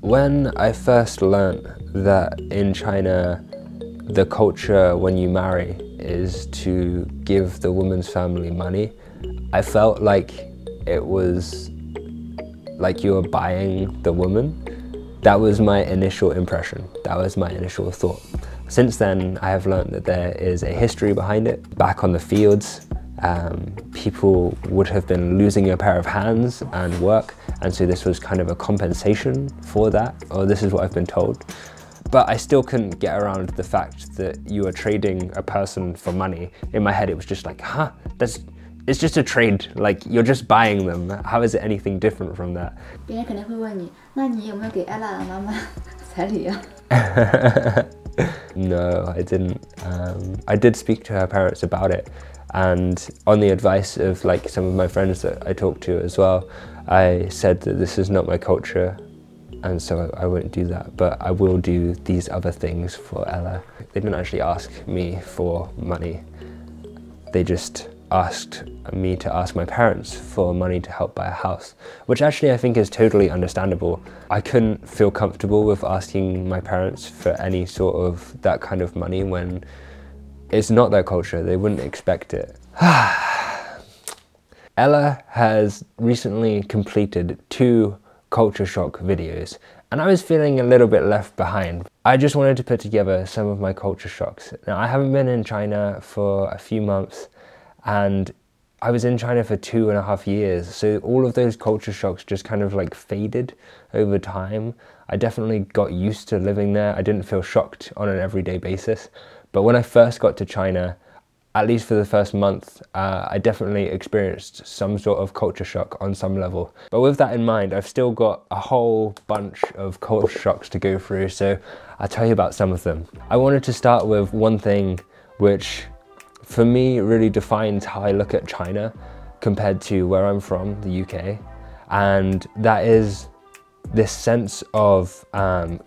When I first learned that in China, the culture when you marry is to give the woman's family money, I felt like it was like you were buying the woman. That was my initial impression. That was my initial thought. Since then, I have learned that there is a history behind it. Back on the fields, people would have been losing a pair of hands and work, and so this was kind of a compensation for that, or this is what I've been told. But I still couldn't get around the fact that you are trading a person for money. In my head, it was just like, huh, it's just a trade, like you're just buying them. How is it anything different from that? 别人可能会问你，那你有没有给 Ella 妈妈彩礼啊？ No, I didn't. I did speak to her parents about it, and on the advice of like some of my friends that I talked to as well, I said that this is not my culture, and so I won't do that, but I will do these other things for Ella. They didn't actually ask me for money. They just asked me to ask my parents for money to help buy a house, which actually I think is totally understandable. I couldn't feel comfortable with asking my parents for any sort of that kind of money when it's not their culture. They wouldn't expect it. Ella has recently completed 2 culture shock videos, and I was feeling a little bit left behind. I just wanted to put together some of my culture shocks. Now, I haven't been in China for a few months, and I was in China for 2.5 years, so all of those culture shocks just kind of like faded over time. I definitely got used to living there. I didn't feel shocked on an everyday basis. But when I first got to China, at least for the first month, I definitely experienced some sort of culture shock on some level. But with that in mind, I've still got a whole bunch of culture shocks to go through, so I'll tell you about some of them. I wanted to start with one thing which for me really defines how I look at China compared to where I'm from, the UK, and that is this sense of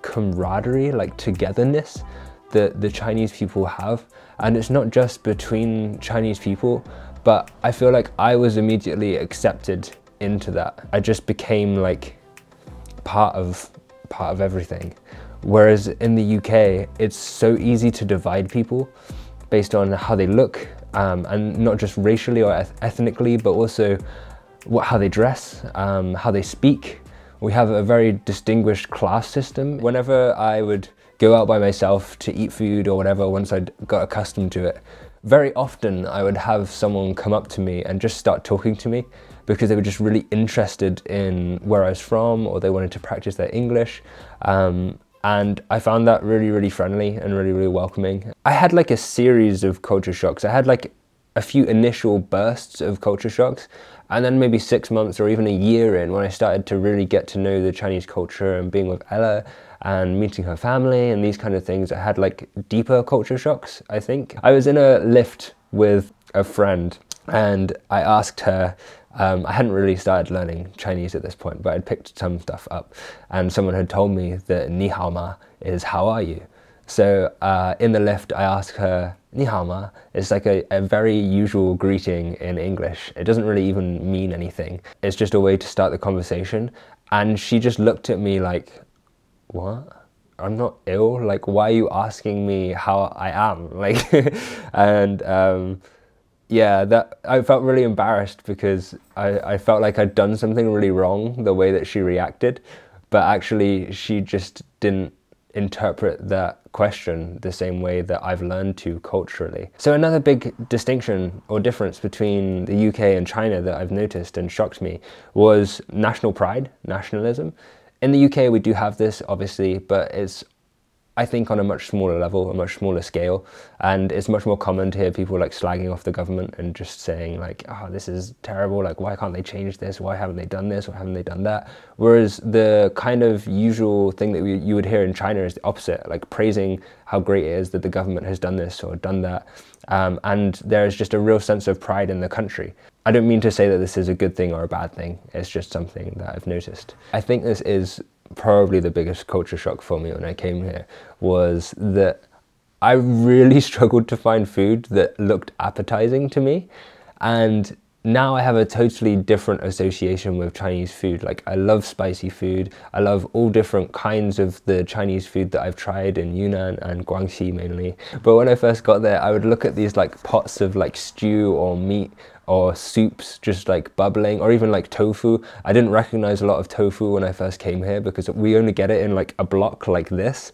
camaraderie, like togetherness, that the Chinese people have. And it's not just between Chinese people, but I feel like I was immediately accepted into that. I just became like part of everything. Whereas in the UK, it's so easy to divide people based on how they look, and not just racially or ethnically, but also how they dress, how they speak. We have a very distinguished class system. Whenever I would go out by myself to eat food or whatever, once I got accustomed to it, very often I would have someone come up to me and just start talking to me because they were just really interested in where I was from, or they wanted to practice their English. And I found that really, really friendly and really, really welcoming. I had like a series of culture shocks. I had like a few initial bursts of culture shocks, and then maybe 6 months or even a year in, when I started to really get to know the Chinese culture and being with Ella and meeting her family and these kind of things, I had like deeper culture shocks, I think. I was in a lift with a friend and I asked her, I hadn't really started learning Chinese at this point, but I'd picked some stuff up, and someone had told me that ni hao ma is how are you? So in the lift, I asked her, ni hao ma. It's like a very usual greeting in English. It doesn't really even mean anything. It's just a way to start the conversation. And she just looked at me like, what? I'm not ill? Like, why are you asking me how I am? Like, and yeah, that I felt really embarrassed because I felt like I'd done something really wrong the way that she reacted, but actually she just didn't interpret that question the same way that I've learned to culturally. So another big distinction or difference between the UK and China that I've noticed and shocked me was national pride, nationalism. In the UK we do have this obviously, but it's, I think, on a much smaller level, a much smaller scale, and it's much more common to hear people like slagging off the government and just saying like, oh, this is terrible, like why can't they change this, why haven't they done this, why haven't they done that? Whereas the kind of usual thing that you would hear in China is the opposite, like praising how great it is that the government has done this or done that, and there's just a real sense of pride in the country. I don't mean to say that this is a good thing or a bad thing, it's just something that I've noticed. I think this is probably the biggest culture shock for me when I came here, was that I really struggled to find food that looked appetizing to me. And now I have a totally different association with Chinese food. Like, I love spicy food. I love all different kinds of the Chinese food that I've tried in Yunnan and Guangxi mainly. But when I first got there, I would look at these like pots of like stew or meat or soups just like bubbling, or even like tofu. I didn't recognize a lot of tofu when I first came here because we only get it in like a block like this.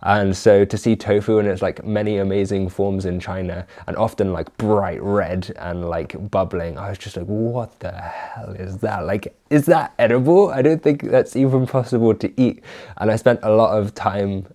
And so to see tofu in its like many amazing forms in China, and often like bright red and like bubbling, I was just like, what the hell is that? Like, is that edible? I don't think that's even possible to eat. And I spent a lot of time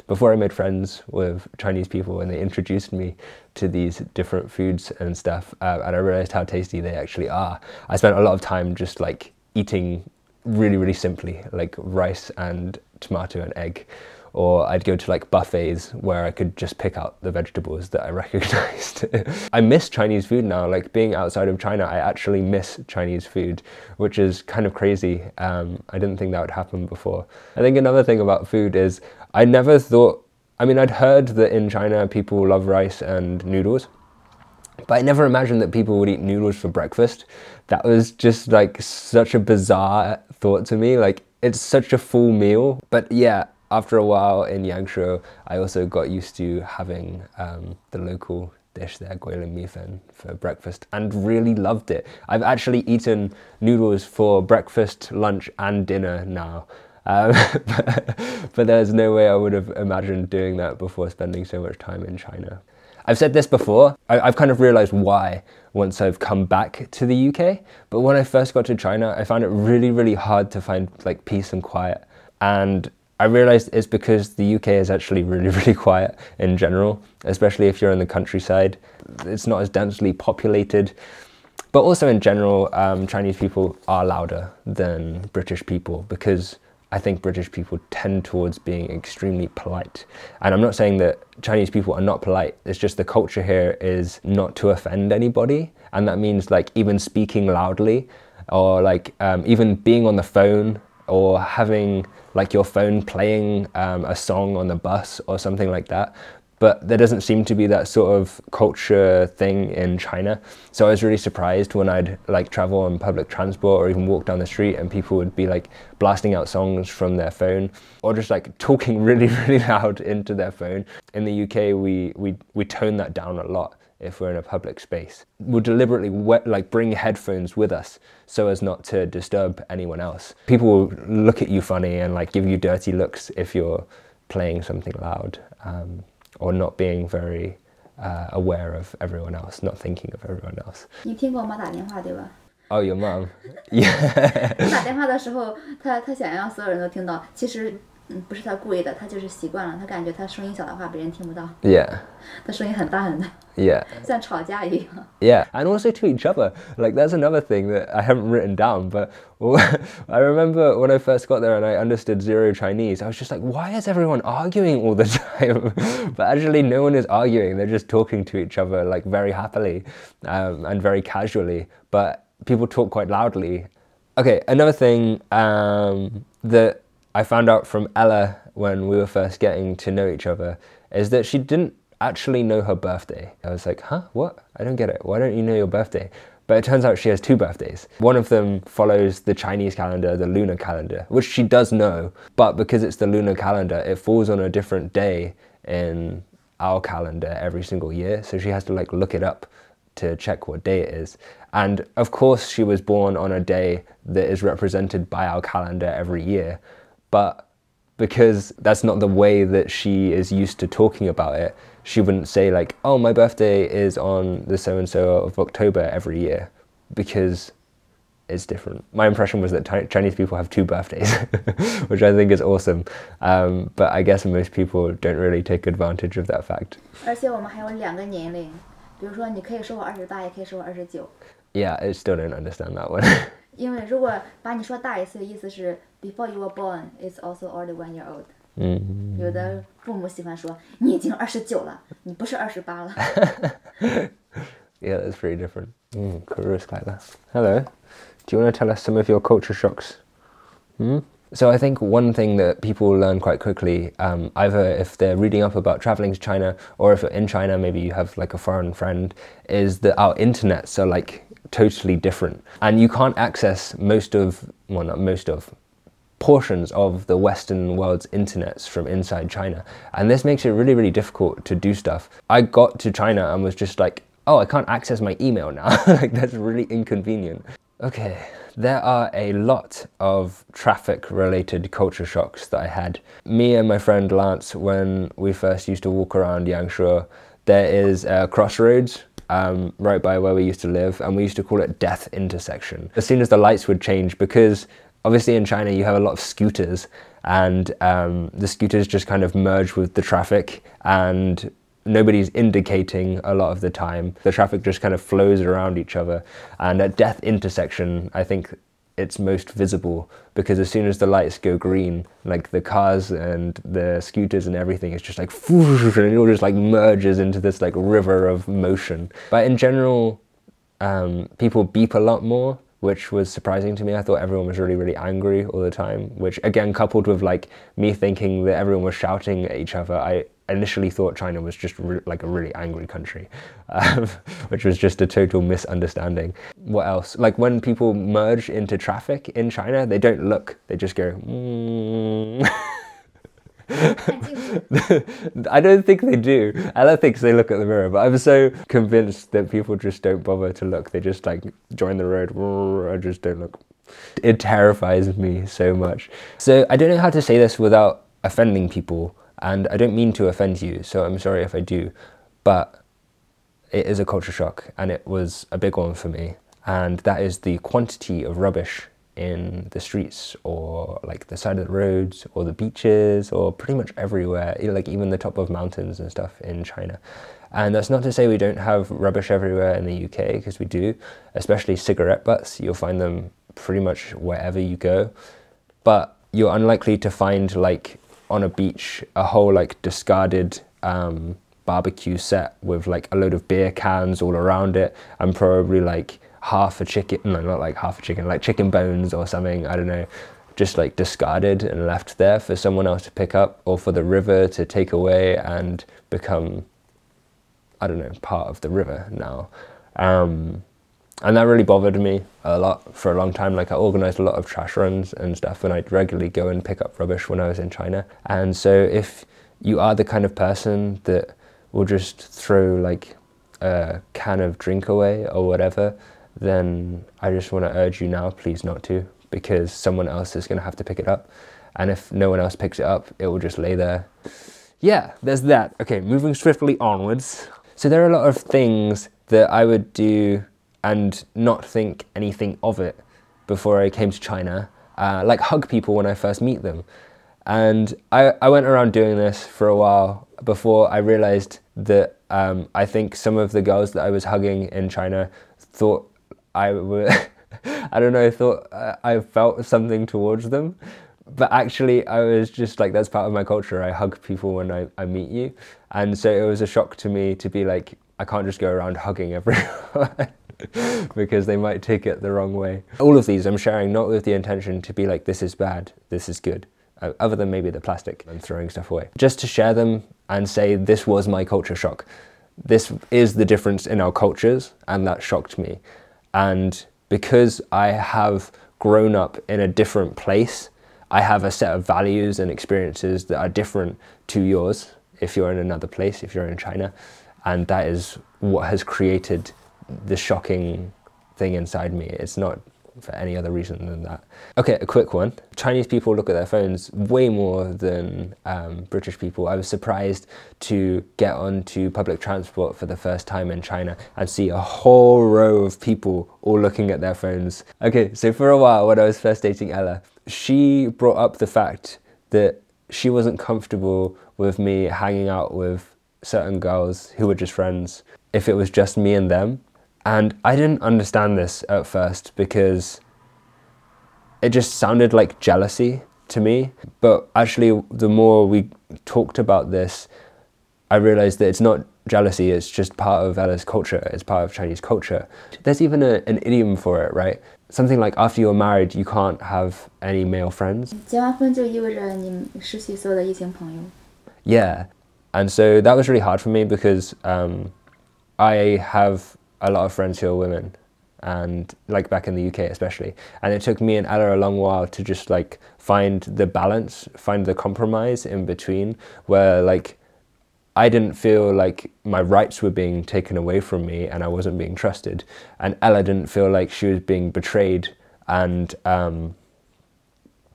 before I made friends with Chinese people and they introduced me to these different foods and stuff, and I realized how tasty they actually are. I spent a lot of time just like eating really simply, like rice and tomato and egg. Or I'd go to like buffets where I could just pick out the vegetables that I recognized. I miss Chinese food now. Like, being outside of China, I actually miss Chinese food, which is kind of crazy. I didn't think that would happen before. I think another thing about food is I never thought, I mean, I'd heard that in China people love rice and noodles, but I never imagined that people would eat noodles for breakfast. That was just like such a bizarre thought to me. Like, it's such a full meal. But yeah, after a while in Yangshuo, I also got used to having the local dish there, guilin mifen, for breakfast, and really loved it. I've actually eaten noodles for breakfast, lunch and dinner now. But there's no way I would have imagined doing that before spending so much time in China. I've said this before, I've kind of realized why once I've come back to the UK, but when I first got to China, I found it really hard to find like peace and quiet. And I realized it's because the UK is actually really quiet in general, especially if you're in the countryside. It's not as densely populated, but also in general, Chinese people are louder than British people because I think British people tend towards being extremely polite. And I'm not saying that Chinese people are not polite, it's just the culture here is not to offend anybody. And that means like even speaking loudly, or like even being on the phone, or having like your phone playing a song on the bus or something like that. But there doesn't seem to be that sort of culture thing in China. So I was really surprised when I'd like travel on public transport or even walk down the street and people would be like blasting out songs from their phone or just like talking really loud into their phone. In the UK, we tone that down a lot. If we're in a public space, we'll deliberately like bring headphones with us so as not to disturb anyone else. People will look at you funny and like give you dirty looks if you're playing something loud, or not being very aware of everyone else, not thinking of everyone else. 你听过我妈打电话对吧？ Oh, your mom. Yeah. 她打电话的时候，她想让所有人都听到，其实不是她故意的，她就是习惯了，她感觉她声音小的话别人听不到。Yeah. 她声音很大。Yeah. 像吵架一样。Yeah, and also to each other. Like, that's another thing that I haven't written down, but I remember when I first got there and I understood zero Chinese, I was just like, why is everyone arguing all the time? But actually no one is arguing, they're just talking to each other like very happily and very casually, but people talk quite loudly. Okay, another thing that I found out from Ella when we were first getting to know each other is that she didn't actually know her birthday. I was like, huh, what? I don't get it. Why don't you know your birthday? But it turns out she has two birthdays. One of them follows the Chinese calendar, the lunar calendar, which she does know, but because it's the lunar calendar, it falls on a different day in our calendar every single year. So she has to like look it up to check what day it is. And of course she was born on a day that is represented by our calendar every year, but because that's not the way that she is used to talking about it, she wouldn't say like, oh, my birthday is on the so-and-so of October every year, because it's different. My impression was that Chinese people have two birthdays, which I think is awesome. But I guess most people don't really take advantage of that fact. 而且我们还有2个年龄，比如说你可以说我28，也可以说我29。Yeah, I still don't understand that one. 因为如果把你说大1岁，意思是 before you were born is also already 1 year old。有的父母喜欢说你已经29了，你不是28了。Yeah, that's pretty different. Hello. Do you want to tell us some of your culture shocks? So I think one thing that people learn quite quickly, either if they're reading up about traveling to China, or if you're in China, maybe you have like a foreign friend, is that our internets are like totally different. And you can't access most of, well, not most of, portions of the Western world's internets from inside China. And this makes it really, really difficult to do stuff. I got to China and was just like, oh, I can't access my email now. Like, that's really inconvenient. Okay, there are a lot of traffic-related culture shocks that I had. Me and my friend Lance, when we first used to walk around Yangshuo, there is a crossroads right by where we used to live, and we used to call it Death Intersection. As soon as the lights would change, because obviously in China you have a lot of scooters, and the scooters just kind of merge with the traffic, and nobody's indicating a lot of the time. The traffic just kind of flows around each other. And at Death Intersection, I think it's most visible, because as soon as the lights go green, like the cars and the scooters and everything is just like whoosh, and it all just like merges into this like river of motion. But in general, people beep a lot more, which was surprising to me. I thought everyone was really, really angry all the time, which again, coupled with like me thinking that everyone was shouting at each other, I initially thought China was just like a really angry country, which was just a total misunderstanding. What else? Like when people merge into traffic in China, they don't look, they just go, I don't think they do. Ella thinks they look at the mirror, but I'm so convinced that people just don't bother to look. They just like join the road, I just don't look. It terrifies me so much. So I don't know how to say this without offending people, and I don't mean to offend you, so I'm sorry if I do, but it is a culture shock, and it was a big one for me. And that is the quantity of rubbish in the streets, or like the side of the roads, or the beaches, or pretty much everywhere, like even the top of mountains and stuff in China. And that's not to say we don't have rubbish everywhere in the UK, because we do, especially cigarette butts. You'll find them pretty much wherever you go, but you're unlikely to find like on a beach a whole like discarded barbecue set with like a load of beer cans all around it, and probably like half a chicken, no, not like half a chicken, like chicken bones or something, I don't know, just like discarded and left there for someone else to pick up, or for the river to take away and become, I don't know, part of the river now. And that really bothered me a lot for a long time. Like I organized a lot of trash runs and stuff, and I'd regularly go and pick up rubbish when I was in China. And so if you are the kind of person that will just throw like a can of drink away or whatever, then I just want to urge you now, please not to, because someone else is going to have to pick it up. And if no one else picks it up, it will just lay there. Yeah, there's that. Okay, moving swiftly onwards. So there are a lot of things that I would do and not think anything of it before I came to China, like hug people when I first meet them. And I went around doing this for a while before I realized that I think some of the girls that I was hugging in China thought I would, I don't know, thought I felt something towards them. But actually I was just like, that's part of my culture. I hug people when I meet you. And so it was a shock to me to be like, I can't just go around hugging everyone. Because they might take it the wrong way. All of these I'm sharing not with the intention to be like, this is bad, this is good, other than maybe the plastic and throwing stuff away. Just to share them and say, this was my culture shock. This is the difference in our cultures, and that shocked me. And because I have grown up in a different place, I have a set of values and experiences that are different to yours if you're in another place, if you're in China. And that is what has created the shocking thing inside me. It's not for any other reason than that. Okay, a quick one. Chinese people look at their phones way more than British people. I was surprised to get onto public transport for the first time in China and see a whole row of people all looking at their phones. Okay, so for a while when I was first dating Ella, she brought up the fact that she wasn't comfortable with me hanging out with certain girls who were just friends if it was just me and them. And I didn't understand this at first because it just sounded like jealousy to me. But actually, the more we talked about this, I realized that it's not jealousy, it's just part of Ella's culture, it's part of Chinese culture. There's even an idiom for it, right? Something like, after you're married, you can't have any male friends. 结完婚就意味着你失去所有的异性朋友。 Yeah, and so that was really hard for me because I have a lot of friends who are women, and like back in the UK especially. And it took me and Ella a long while to just like find the balance, find the compromise in between, where like I didn't feel like my rights were being taken away from me and I wasn't being trusted, and Ella didn't feel like she was being betrayed and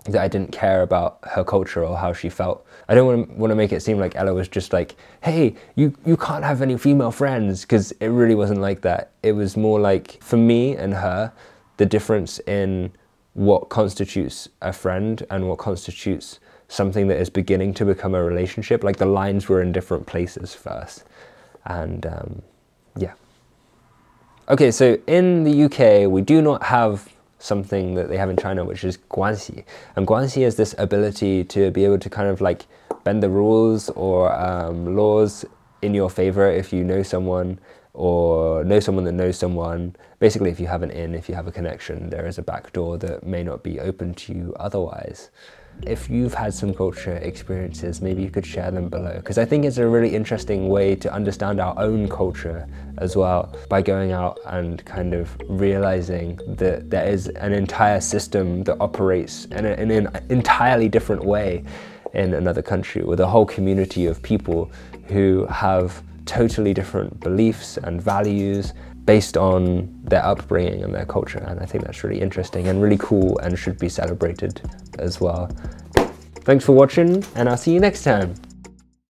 that I didn't care about her culture or how she felt. I don't want to make it seem like Ella was just like, hey, you can't have any female friends, because it really wasn't like that. It was more like, for me and her, the difference in what constitutes a friend and what constitutes something that is beginning to become a relationship, like the lines were in different places first. And yeah. Okay, so in the UK, we do not have something that they have in China, which is guanxi. And guanxi is this ability to be able to kind of like bend the rules or laws in your favor if you know someone or know someone that knows someone. Basically, if you have an in, if you have a connection, there is a back door that may not be open to you otherwise. If you've had some culture experiences, maybe you could share them below, because I think it's a really interesting way to understand our own culture as well, by going out and kind of realizing that there is an entire system that operates in an entirely different way in another country, with a whole community of people who have totally different beliefs and values based on their upbringing and their culture. And I think that's really interesting and really cool and should be celebrated as well. Thanks for watching, and I'll see you next time.